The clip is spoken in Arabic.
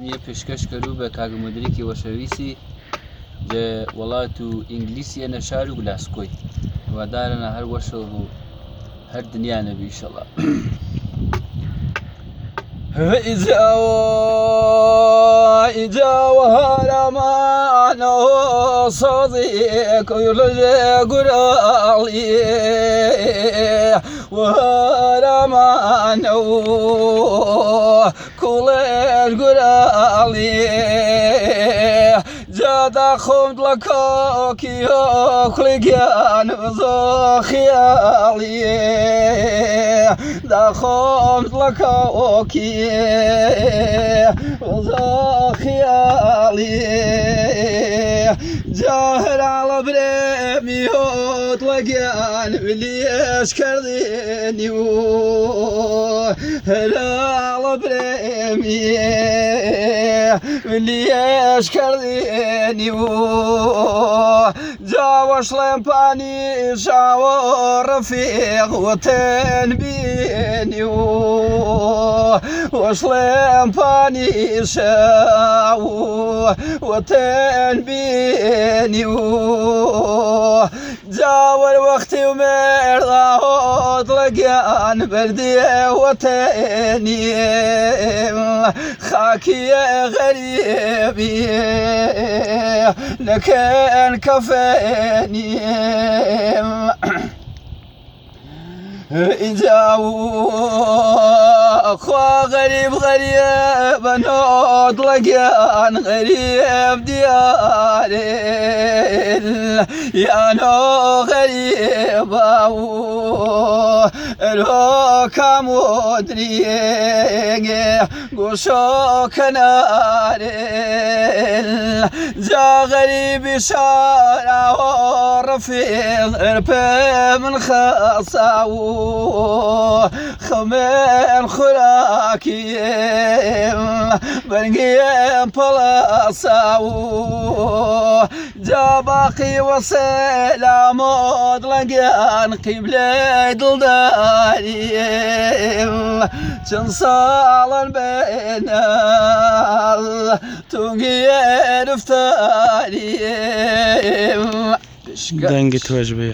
اسلامیە پێشکەش کرد بە کاک مدرکی وەشەویسی وڵات و ئینگلیسیە نەشار و گلاسکۆی وادارەنە هەر وەشە و هەر دنیا نەبی ئینشەڵڵا. ئیجاوە هەرەمانەوە سازی کوێژێ گوراڵی وهرمانەوە کوڵێش گوراڵی جادا خۆم لە کۆکی خوڵیگیان زۆ خیاڵی داخۆم لە کۆکی زۆ خیاڵی جاهرا لە برێمی هۆت وەگیان بلیێش کردێنی و هەرا لە برێمی بلیێش کردێنی و جاوەش لێمپانی شاوە ڕەفیق وەتەن بینی و وەش لێمپانی شاو وەتەن بینی و جاوەر وەختی و مێرداهۆت لەگیان بەردێ وەتەنی خاکیە غەریبی لەکەن کەفێنی اینجا خوا غەریب غەریبە نۆت لەگیان غەریب دیارێن یانۆ غەریبە و ئەرۆ کامۆدریێگێ گۆشۆ کەنارێن جا غەریبی شاراوە ڕەفیق ئەرپێ من خەسا و خەمێن خوراکیم بەرگیم پەڵەسا و جا باقی وەسێلامۆت لەگیان قیبلێ دڵداریم چەند ساڵن بێنەڵ تونگیە رفتاریم دەنگی تۆش بێ